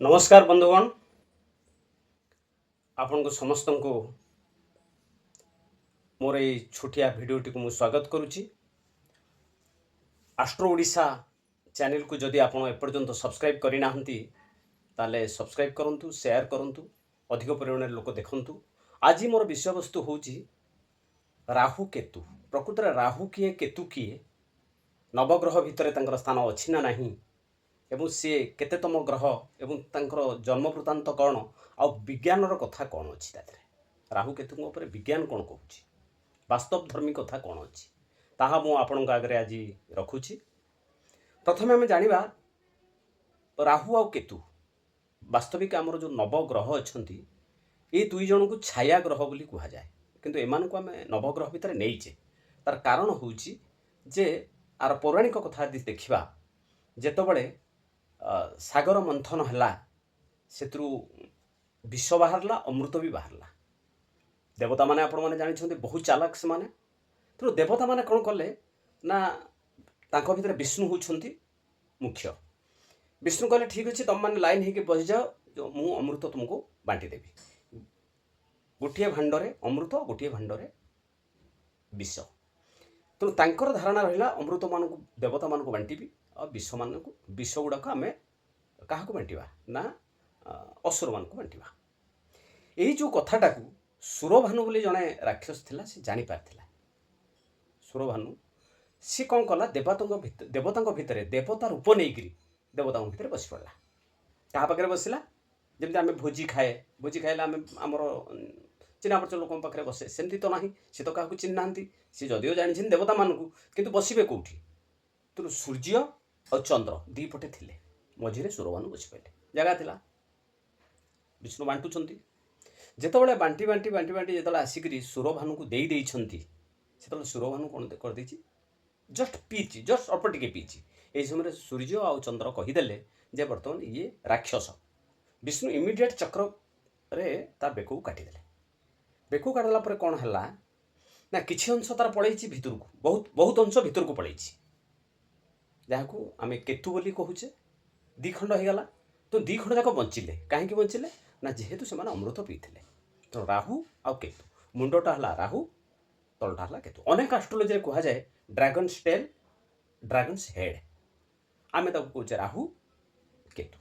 नमस्कार बंधुगण, आपण को समस्त को मोर ये छोटिया भिडटी को स्वागत करुच्ची। आस्ट्रो ओडिशा चैनल को जदि आप एपर्यंत सब्सक्राइब करना ताले सब्सक्राइब करूँ, शेयर करूँ, अधिक परिमाण लोक देखु। आज मोर विषय वस्तु हूँ राहु केतु। प्रकृत में राहु किए केतु किए, नवग्रह भितर स्थान अच्छी ना नहीं, एवं सी केतेतम ग्रह एवं तांकर जन्म वृत्तांत कौन आ विज्ञान कथा कौन अच्छी राहु केतु उपर विज्ञान कौन कहूँ, वास्तव धर्मी कथा कौन अच्छी ताहा मु आपण आगे आज रखुची। प्रथम आम जाना राहु आ केतु वास्तविक आमर जो नवग्रह अच्छा ये दुई जन को छाया ग्रह बोली कह जाए, किंतु एमान को आम नवग्रह भितर नहींचे। तार कारण हूँ जे आर पौराणिक कथा देखा जेतबले सागर मंथन है से विष बाहरला, अमृत भी बाहरला। देवता माने आपण माने जानिछन्ते बहुत चालाक से माने। तेणु देवता माने कौन कले ना तांको भितर विष्णु होउछन्ति मुख्य। विष्णु कहले ठीक अच्छे, तुम मैंने लाइन होकर बस जाओ, जो मु अमृत तुमको बांटी देवी। गोटे भांडरे अमृत, गोटे भांडरे विष। तेणु तांकर धारणा रहा अमृत मान देवता मान बांटी और विष मान विष गुड़ाक आम क्या बांटा ना असुर मान बांटा। यही जो कथाटा को सुरभानु बोली जड़े राक्षस थिला से जानी पारथिला। सुरभानु सी कौन कला देवता भितर देवता रूप नहीं देवता भितर बस पड़ा। क्या पाखे बसला जमी आम भोजी खाइले आम आमर चिन्ह परिचय लोक पाखे बसे, सेमती तो ना सी तो क्या चिन्ह ना सी जदिव जानी देवता मानू किंतु बसबे कौटी। तेणु सूर्य और चंद्र दीपटे थिले, मझिरे सुरभानु बस पारे जगह थिला। विष्णु बांटुंट जितेबाला बांटी बांटी बांटी बांटी जो आसिक सुरभानु को दे से सुरभानु कौन कर जस्ट पीची, जस्ट अल्प टे पीची। यही समय सूर्य आउ चंद्र कहीदेले जे बर्तमान ये राक्षस। विष्णु इमिडिएट चक्र रे तार बेक को काटिदेले। बेक को काटला कौन है ना किसी अंश तार पलैं भितर को, बहुत बहुत अंश भितर को पलैं, जहाँ को आम केतु बोली कहूचे। दी खंड हो गला, तो दी खंड जाक बंचिले। कहीं बंचिले ना जेहेतु से अमृत पीते। तो राहु आ केतु, मुंडटा है राहु, तलटा है केतु। अनेक एस्ट्रोलोजी कह जाए ड्रैगन्स टेल, ड्रैगन्स हेड। आम कहे राहु केतु।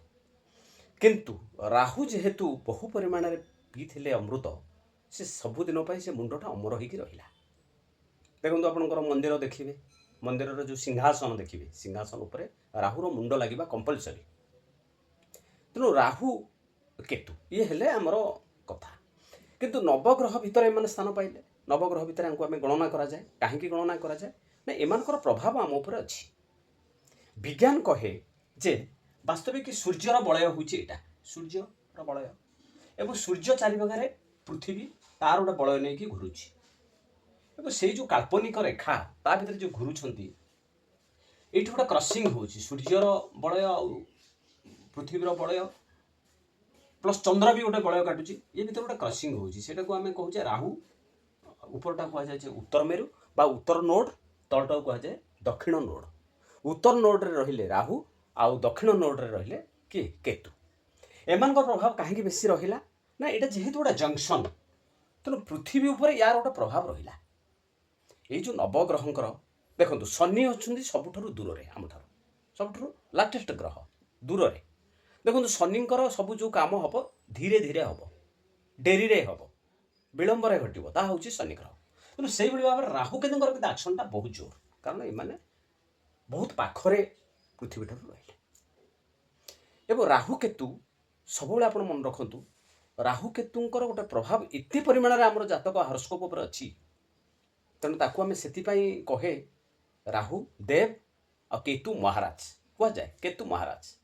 किंतु राहु जेहेतु बहु परिमाण में पीते अमृत, से सबुदिन से मुंडटा अमर होकर रहा। देखो आपंकर मंदिर देखिए, मंदिर जो सिंहासन देखिए, सिंहासन उपर राहुर मुंड लगे कंपलसरी। तेणु राहु केतु ये हेले आमर कथा। किंतु नवग्रह भितर एम स्थान पाइले, नवग्रह भितर आम गणना कराए। कहीं गणना कराए ना एमानकर प्रभाव आम उपर अच्छी। विज्ञान कहे जे वास्तविक सूर्यर बलय हूँ यहाँ, सूर्यर बलय एवं सूर्य चारिभागे पृथ्वी तार गोटे बलय नहीं घुरुची। एवं से जो काल्पनिक रेखा ता भीतर जो घुरुंट ये गोटे क्रसिंग हो सूर्यर बलय पृथ्वीर बलय प्लस चंद्र भी गोटे बलय काटुची। ये भीतर गोटे क्रसिंग होटा को आम कहे राहु उपरटा कह जाए उत्तर मेरु बा उत्तर नोड, तलटा कह जाए दक्षिण नोड। उत्तर नोड रे रहिले राहु आउ दक्षिण नोड रे रहिले कि केतु। एमान प्रभाव कहीं बेसी रहा ना ये जेहेतु गोटे जंक्शन, तेणु पृथ्वी उपर यार गोटे प्रभाव रहा। ये जो नवग्रहंकर देखो शनि अच्छा सबुठ दूर में, आम सबुठ लाटेस्ट ग्रह दूर में। देखो शनिंकर सब जो काम हम धीरे धीरे हम, डेरी हम, विलंब घटो, ता हूँ शनि ग्रह। तेणु से भाव में राहु केतुंकर कि आक्शनटा बहुत जोर, कारण ये बहुत पाखरे पृथ्वी ठार रही। एवं राहु केतु सब आप मन रखु, राहु केतुंकर गोटे प्रभाव इतने परिमाण में आम जातक हॉरोस्कोप उपर अच्छी। तेणु ताकू आम से कहे राहु देव और केतु महाराज कह जाए। केतु महाराज,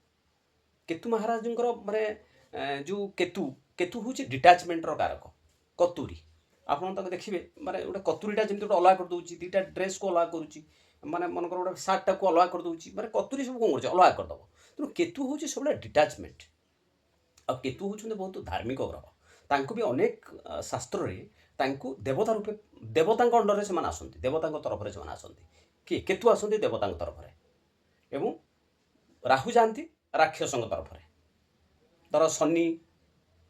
केतु महाराज माने जो केतु, केतु हूँ डिटाचमेंटर कारक। कतुरी आपड़ तक देखिए माने गोटे कतुरीटा जमी गोटे अलग कर दूसरी, दुईटा ड्रेस को अलग करुच्ची, माने मनकर गोटे सार्टा को अलग कर दूसरी, माने कतुरी सब कौन कर अलग करदेव। तेणु केतु हूँ सब डिटाचमेंट। आ केतु होते बहुत धार्मिक ग्रह, तांको भी अनेक शास्त्र देवता रूपे देवता अंडर से आसती, देवता तरफ से आसती कि केतु आसती देवता तरफ एवं राहु जाती राक्षस तरफ। ଧର ଶନି,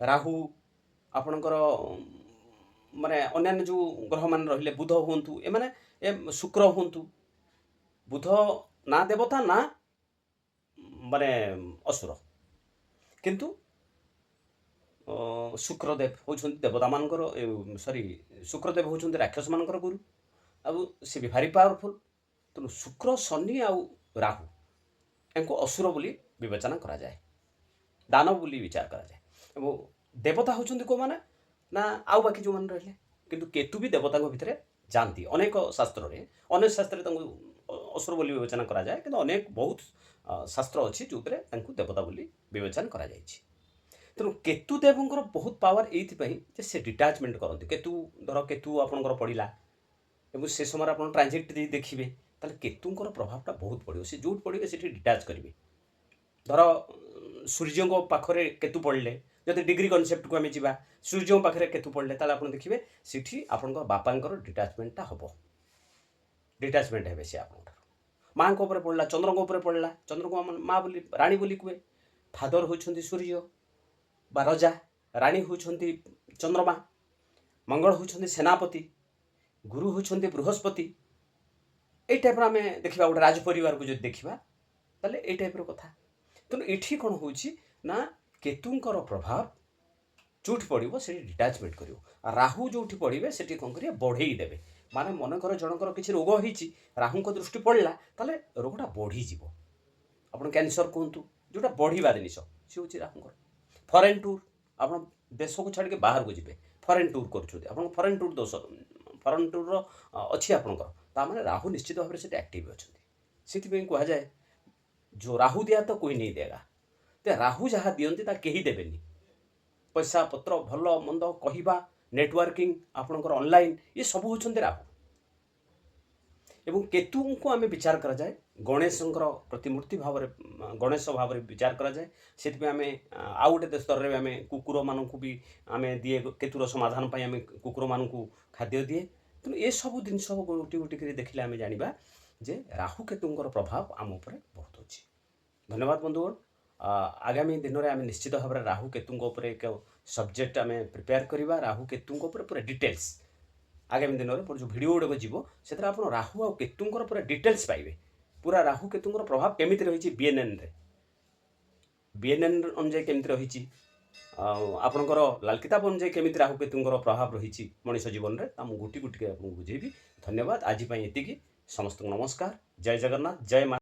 ରାହୁ, ଆପଣଙ୍କର ମାନେ ଅନ୍ୟାନ୍ୟ ଯେଉଁ ଗ୍ରହମାନେ ରହିଲେ, ବୁଧ ହୁଅନ୍ତୁ, ଏମାନେ ଶୁକ୍ର ହୁଅନ୍ତୁ, ବୁଧ ନା ଦେବତା ନା ମାନେ ଅସୁର, କିନ୍ତୁ ଶୁକ୍ରଦେବ ହେଉଛନ୍ତି ଦେବତାମାନଙ୍କର ଶୁକ୍ରଦେବ ହେଉଛନ୍ତି ରାକ୍ଷସମାନଙ୍କର ଗୁରୁ, ଆଉ ସେ ବି ଭାରି ପାୱାରଫୁଲ୍। ତେଣୁ ଶୁକ୍ର, ଶନି ଆଉ ରାହୁ ୟାଙ୍କୁ ଅସୁର ବୋଲି ବିବେଚନା କରାଯାଏ, ଦାନବ ବୋଲି ବିଚାର କରାଯାଏ। ଏବଂ ଦେବତା ହେଉଛନ୍ତି କେଉଁମାନେ ନା ଆଉ ବାକି ଯେଉଁମାନେ ରହିଲେ, କିନ୍ତୁ କେତୁ ବି ଦେବତାଙ୍କ ଭିତରେ ଯାଆନ୍ତି। ଅନେକ ଶାସ୍ତ୍ରରେ ତାଙ୍କୁ ଅସୁର ବୋଲି ବିବେଚନା କରାଯାଏ, କିନ୍ତୁ ବହୁତ ଶାସ୍ତ୍ର ଅଛି ଯେଉଁଥିରେ ତାଙ୍କୁ ଦେବତା ବୋଲି ବିବେଚନା କରାଯାଇଛି। ତେଣୁ କେତୁ ଦେବଙ୍କର ବହୁତ ପାୱାର ଏଇଥିପାଇଁ ଯେ ସେ ଡିଟାଚମେଣ୍ଟ କରନ୍ତି। କେତୁ ଆପଣଙ୍କର ପଡ଼ିଲା ଏବଂ ସେ ସମୟରେ ଆପଣ ଟ୍ରାନଜିଟ୍ ଦେଇ ଦେଖିବେ, ତାହେଲେ କେତୁଙ୍କର ପ୍ରଭାବଟା ବହୁତ ପଡ଼ିବ। ସେ ଯେଉଁଠି ପଡ଼ିବେ ସେଠି ଡିଟାଚ୍ କରିବେ। ଧର ସୂର୍ଯ୍ୟଙ୍କ ପାଖରେ କେତୁ ପଡ଼ିଲେ, ଯଦି ଡିଗ୍ରୀ କନସେପ୍ଟକୁ ଆମେ ଯିବା, ସୂର୍ଯ୍ୟଙ୍କ ପାଖରେ କେତୁ ପଡ଼ିଲେ ତାହେଲେ ଆପଣ ଦେଖିବେ ସେଠି ଆପଣଙ୍କ ବାପାଙ୍କର ଡିଟାଚମେଣ୍ଟଟା ହେବ, ଡିଟାଚମେଣ୍ଟ ହେବେ ସେ ଆପଣଙ୍କଠାରୁ। ମାଆଙ୍କ ଉପରେ ପଡ଼ିଲା, ଚନ୍ଦ୍ରଙ୍କ ଉପରେ ପଡ଼ିଲା, ଚନ୍ଦ୍ରଙ୍କୁ ଆମେ ମା ବୋଲି, ରାଣୀ ବୋଲି କୁହେ। ଫାଦର ହେଉଛନ୍ତି ସୂର୍ଯ୍ୟ ବା ରଜା, ରାଣୀ ହେଉଛନ୍ତି ଚନ୍ଦ୍ରମା, ମଙ୍ଗଳ ହେଉଛନ୍ତି ସେନାପତି, ଗୁରୁ ହେଉଛନ୍ତି ବୃହସ୍ପତି। ଏଇ ଟାଇପ୍ର ଆମେ ଦେଖିବା, ଗୋଟେ ରାଜ ପରିବାରକୁ ଯଦି ଦେଖିବା ତାହେଲେ ଏଇ ଟାଇପ୍ର କଥା। ତେଣୁ ଏଠି କ'ଣ ହେଉଛି ନା କେତୁଙ୍କର ପ୍ରଭାବ ଯେଉଁଠି ପଡ଼ିବ ସେଠି ଡିଟାଚମେଣ୍ଟ କରିବ, ଆଉ ରାହୁ ଯେଉଁଠି ପଡ଼ିବେ ସେଠି କ'ଣ କରିବେ, ବଢ଼େଇ ଦେବେ। ମାନେ ମନେକର ଜଣଙ୍କର କିଛି ରୋଗ ହେଇଛି, ରାହୁଙ୍କ ଦୃଷ୍ଟି ପଡ଼ିଲା, ତାହେଲେ ରୋଗଟା ବଢ଼ିଯିବ। ଆପଣ କ୍ୟାନ୍ସର କୁହନ୍ତୁ, ଯେଉଁଟା ବଢ଼ିବା ଜିନିଷ, ସେ ହେଉଛି ରାହୁଙ୍କର। ଫରେନ୍ ଟୁର୍, ଆପଣ ଦେଶକୁ ଛାଡ଼ିକି ବାହାରକୁ ଯିବେ, ଫରେନ୍ ଟୁର୍ କରୁଛନ୍ତି, ଆପଣଙ୍କ ଫରେନ୍ ଟୁର୍ ଦୋଷ, ଫରେନ୍ ଟୁର୍ର ଅଛି ଆପଣଙ୍କର, ତାମାନେ ରାହୁ ନିଶ୍ଚିତ ଭାବରେ ସେଠି ଆକ୍ଟିଭ୍ ଅଛନ୍ତି। ସେଥିପାଇଁ କୁହାଯାଏ ଯେଉଁ ରାହୁ ଦିଆ ତ କୋଇ ନେଇ ଦେଗା। ତ ରାହୁ ଯାହା ଦିଅନ୍ତି ତା କେହି ଦେବେନି। ପଇସା ପତ୍ର, ଭଲ ମନ୍ଦ, କହିବା, ନେଟୱାର୍କିଂ, ଆପଣଙ୍କର ଅନଲାଇନ୍, ଏ ସବୁ ହେଉଛନ୍ତି ରାହୁ। ଏବଂ କେତୁଙ୍କୁ ଆମେ ବିଚାର କରାଯାଏ ଗଣେଶଙ୍କର ପ୍ରତିମୂର୍ତ୍ତି ଭାବରେ, ଗଣେଶ ଭାବରେ ବିଚାର କରାଯାଏ। ସେଥିପାଇଁ ଆମେ ଆଉ ଗୋଟେ ସ୍ତରରେ ଆମେ କୁକୁରମାନଙ୍କୁ ବି ଆମେ ଦିଏ, କେତୁର ସମାଧାନ ପାଇଁ ଆମେ କୁକୁରମାନଙ୍କୁ ଖାଦ୍ୟ ଦିଏ। ତେଣୁ ଏସବୁ ଜିନିଷ ଗୋଟି ଗୋଟି କରି ଦେଖିଲେ ଆମେ ଜାଣିବା ଯେ ରାହୁ କେତୁଙ୍କର ପ୍ରଭାବ ଆମ ଉପରେ ବହୁତ ଅଛି। ଧନ୍ୟବାଦ ବନ୍ଧୁଗଣ। ଆଗାମୀ ଦିନରେ ଆମେ ନିଶ୍ଚିତ ଭାବରେ ରାହୁ କେତୁଙ୍କ ଉପରେ ଏକ ସବଜେକ୍ଟ ଆମେ ପ୍ରିପେୟାର କରିବା, ରାହୁ କେତୁଙ୍କ ଉପରେ ପୁରା ଡିଟେଲ୍ସ। ଆଗାମୀ ଦିନରେ ମୋର ଯେଉଁ ଭିଡ଼ିଓ ଗୁଡ଼ିକ ଯିବ ସେଥିରେ ଆପଣ ରାହୁ ଆଉ କେତୁଙ୍କର ପୁରା ଡିଟେଲ୍ସ ପାଇବେ। ପୁରା ରାହୁ କେତୁଙ୍କର ପ୍ରଭାବ କେମିତି ରହିଛି ବିଏନ୍ଏନ୍ରେ, ଅନୁଯାୟୀ କେମିତି ରହିଛି, ଆଉ ଆପଣଙ୍କର ଲାଲ କିତାବ ଅନୁଯାୟୀ କେମିତି ରାହୁ କେତୁଙ୍କର ପ୍ରଭାବ ରହିଛି ମଣିଷ ଜୀବନରେ, ତା ମୁଁ ଗୋଟି ଗୋଟିକି ଆପଣଙ୍କୁ ବୁଝେଇବି। ଧନ୍ୟବାଦ। ଆଜି ପାଇଁ ଏତିକି। ସମସ୍ତଙ୍କୁ ନମସ୍କାର। ଜୟ ଜଗନ୍ନାଥ, ଜୟ ମା।